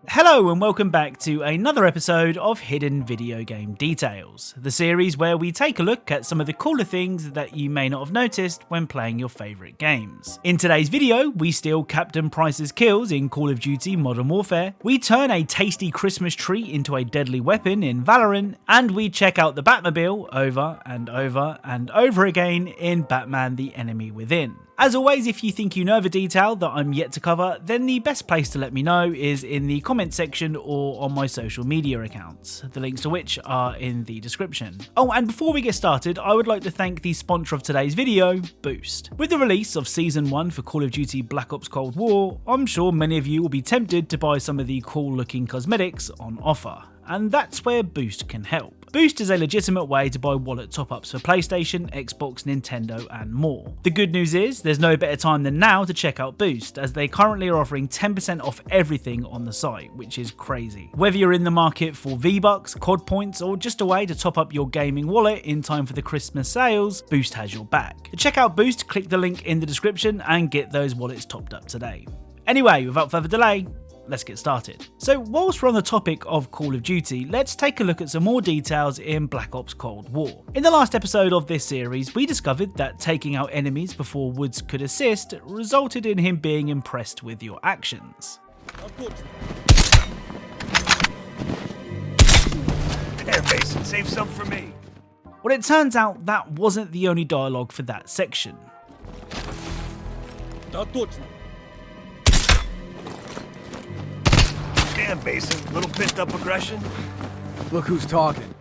Hello and welcome back to another episode of Hidden Video Game Details, the series where we take a look at some of the cooler things that you may not have noticed when playing your favourite games. In today's video, we steal Captain Price's kills in Call of Duty Modern Warfare, we turn a tasty Christmas tree into a deadly weapon in Valorant, and we check out the Batmobile over and over and over again in Batman: The Enemy Within. As always, if you think you know of a detail that I'm yet to cover, then the best place to let me know is in the comment section or on my social media accounts, the links to which are in the description. Oh, and before we get started, I would like to thank the sponsor of today's video, Boost. With the release of Season 1 for Call of Duty Black Ops Cold War, I'm sure many of you will be tempted to buy some of the cool looking cosmetics on offer, and that's where Boost can help. Boost is a legitimate way to buy wallet top-ups for PlayStation, Xbox, Nintendo and more. The good news is, there's no better time than now to check out Boost, as they currently are offering 10% off everything on the site, which is crazy. Whether you're in the market for V-Bucks, COD points, or just a way to top up your gaming wallet in time for the Christmas sales, Boost has your back. To check out Boost, click the link in the description and get those wallets topped up today. Anyway, without further delay, let's get started. So whilst we're on the topic of Call of Duty, let's take a look at some more details in Black Ops Cold War. In the last episode of this series, we discovered that taking out enemies before Woods could assist resulted in him being impressed with your actions. There, Mason, save some for me. Well, it turns out that wasn't the only dialogue for that section. Damn, Mason, little pent-up aggression. Look who's talking.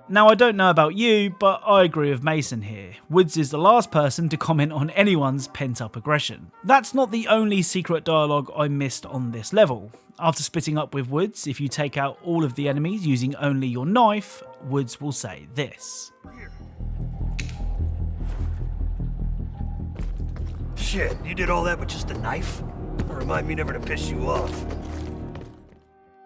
Now, I don't know about you, but I agree with Mason here. Woods is the last person to comment on anyone's pent-up aggression. That's not the only secret dialogue I missed on this level. After splitting up with Woods, if you take out all of the enemies using only your knife, Woods will say this. Shit, you did all that with just a knife? Remind me never to piss you off.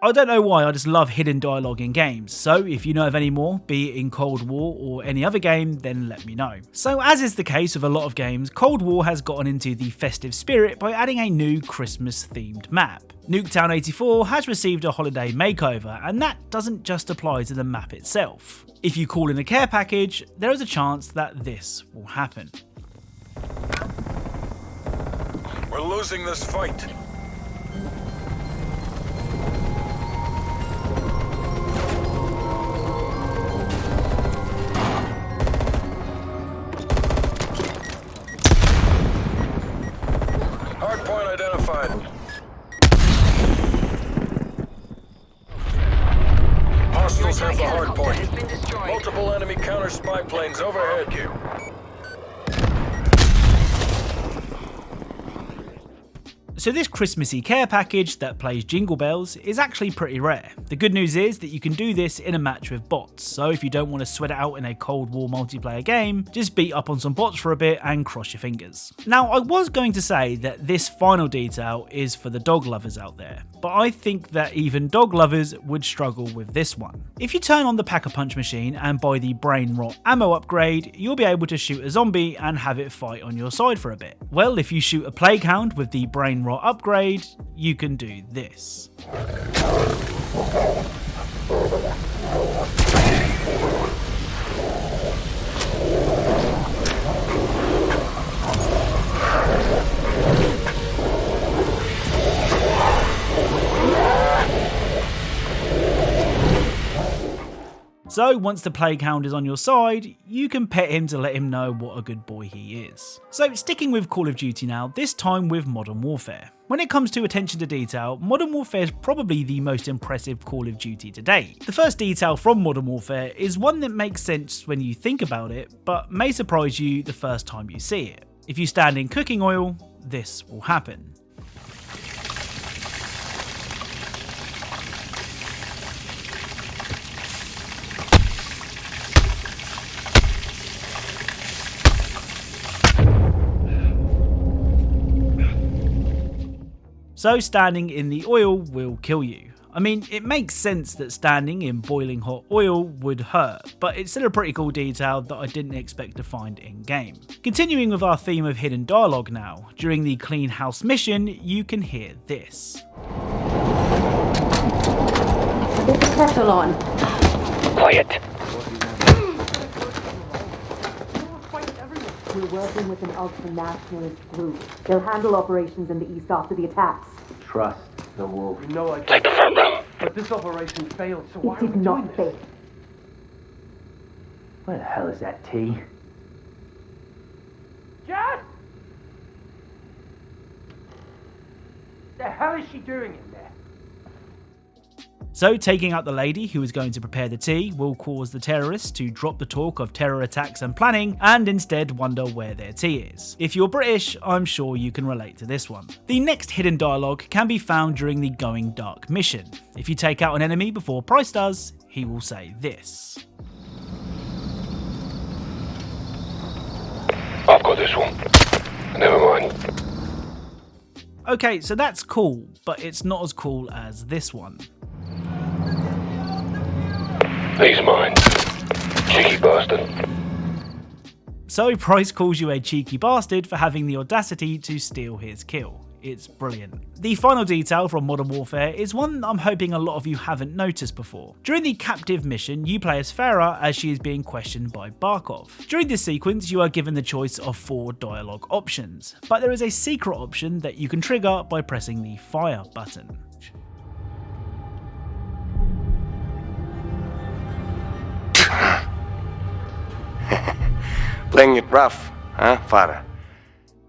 I don't know why, I just love hidden dialogue in games, so if you know of any more, be it in Cold War or any other game, then let me know. So as is the case with a lot of games, Cold War has gotten into the festive spirit by adding a new Christmas themed map. Nuketown 84 has received a holiday makeover, and that doesn't just apply to the map itself. If you call in a care package, there is a chance that this will happen. We're losing this fight. Hardpoint identified. Hostiles have the hardpoint. Multiple enemy counter spy planes overhead. So this Christmassy care package that plays Jingle Bells is actually pretty rare. The good news is that you can do this in a match with bots, so if you don't want to sweat it out in a Cold War multiplayer game, just beat up on some bots for a bit and cross your fingers. Now, I was going to say that this final detail is for the dog lovers out there, but I think that even dog lovers would struggle with this one. If you turn on the Pack-a-Punch machine and buy the Brain Rot ammo upgrade, you'll be able to shoot a zombie and have it fight on your side for a bit. Well, if you shoot a Plague Hound with the Brain Rot upgrade, you can do this. So once the Plague Hound is on your side, you can pet him to let him know what a good boy he is. So sticking with Call of Duty now, this time with Modern Warfare. When it comes to attention to detail, Modern Warfare is probably the most impressive Call of Duty to date. The first detail from Modern Warfare is one that makes sense when you think about it, but may surprise you the first time you see it. If you stand in cooking oil, this will happen. So standing in the oil will kill you. I mean, it makes sense that standing in boiling hot oil would hurt, but it's still a pretty cool detail that I didn't expect to find in game. Continuing with our theme of hidden dialogue now, during the clean house mission, you can hear this. Eggcellent. Quiet. We're working with an ultra-nationalist group. They'll handle operations in the east after the attacks. Trust the wolf. You know I Take the front row. But this operation failed, so why It are we did doing not this? fail. Where the hell is that T? Jess! The hell is she doing in there? So taking out the lady who is going to prepare the tea will cause the terrorists to drop the talk of terror attacks and planning and instead wonder where their tea is. If you're British, I'm sure you can relate to this one. The next hidden dialogue can be found during the Going Dark mission. If you take out an enemy before Price does, he will say this. I've got this one. Never mind. Okay, so that's cool, but it's not as cool as this one. He's mine. Cheeky bastard. So Price calls you a cheeky bastard for having the audacity to steal his kill. It's brilliant. The final detail from Modern Warfare is one I'm hoping a lot of you haven't noticed before. During the captive mission, you play as Farah as she is being questioned by Barkov. During this sequence, you are given the choice of 4 dialogue options, but there is a secret option that you can trigger by pressing the fire button. Playing it rough, huh, Farah?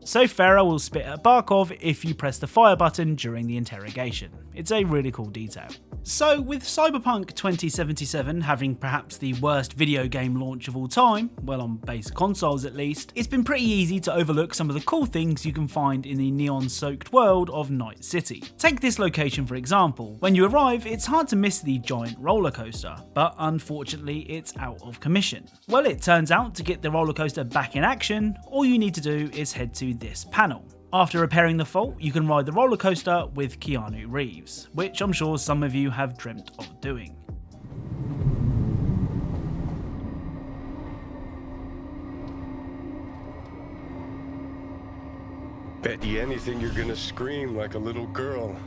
So Farah will spit at Barkov if you press the fire button during the interrogation. It's a really cool detail. So with Cyberpunk 2077 having perhaps the worst video game launch of all time, well on base consoles at least, it's been pretty easy to overlook some of the cool things you can find in the neon-soaked world of Night City. Take this location for example. When you arrive, it's hard to miss the giant roller coaster, but unfortunately it's out of commission. Well, it turns out to get the roller coaster back in action, all you need to do is head to this panel. After repairing the fault, you can ride the roller coaster with Keanu Reeves, which I'm sure some of you have dreamt of doing. Bet you anything you're gonna scream like a little girl.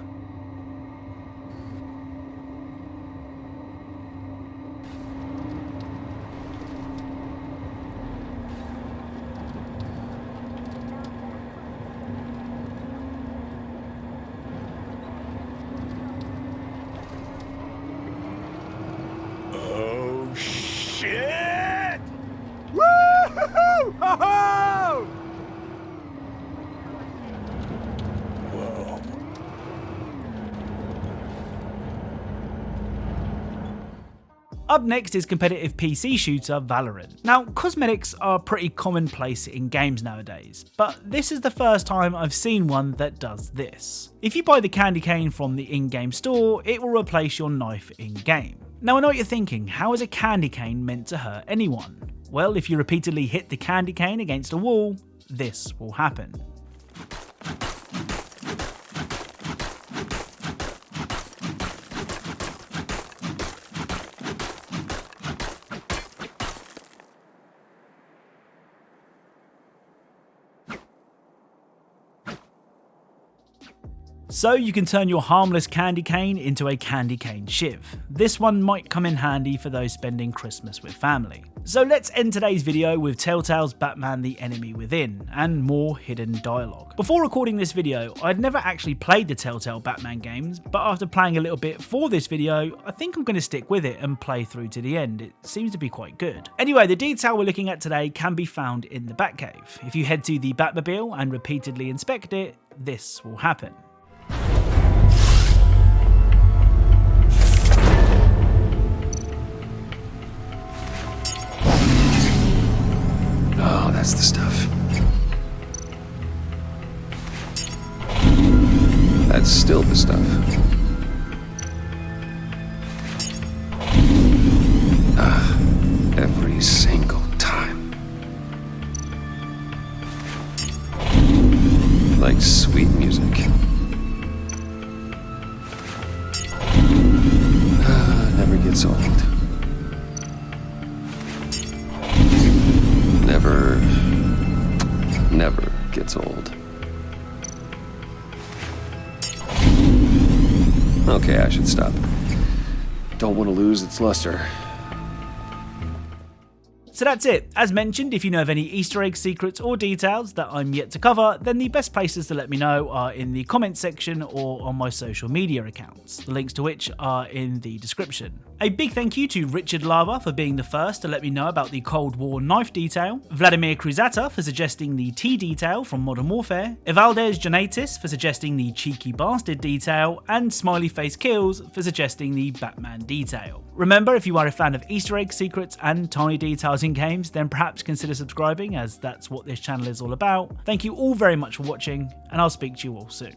Oh, shit! Woo-hoo-hoo! Ho-ho! Whoa. Up next is competitive PC shooter Valorant. Now, cosmetics are pretty commonplace in games nowadays, but this is the first time I've seen one that does this. If you buy the candy cane from the in-game store, it will replace your knife in-game. Now I know what you're thinking, how is a candy cane meant to hurt anyone? Well, if you repeatedly hit the candy cane against a wall, this will happen. So you can turn your harmless candy cane into a candy cane shiv. This one might come in handy for those spending Christmas with family. So let's end today's video with Telltale's Batman: The Enemy Within, and more hidden dialogue. Before recording this video, I'd never actually played the Telltale Batman games, but after playing a little bit for this video, I think I'm going to stick with it and play through to the end. It seems to be quite good. Anyway, the detail we're looking at today can be found in the Batcave. If you head to the Batmobile and repeatedly inspect it, this will happen. Oh, that's the stuff. That's still the stuff. Every single time. Like sweet music. Never gets old. Never gets old. Okay, I should stop. don't want to lose its luster. So that's it. As mentioned, if you know of any Easter egg secrets or details that I'm yet to cover, then the best places to let me know are in the comments section or on my social media accounts, the links to which are in the description. A big thank you to Richard Lava for being the first to let me know about the Cold War knife detail, Vladimir Kruzata for suggesting the T detail from Modern Warfare, Evaldez Janatis for suggesting the Cheeky Bastard detail, and Smiley Face Kills for suggesting the Batman detail. Remember, if you are a fan of Easter eggs, secrets, and tiny details in games, then perhaps consider subscribing, as that's what this channel is all about. Thank you all very much for watching, and I'll speak to you all soon.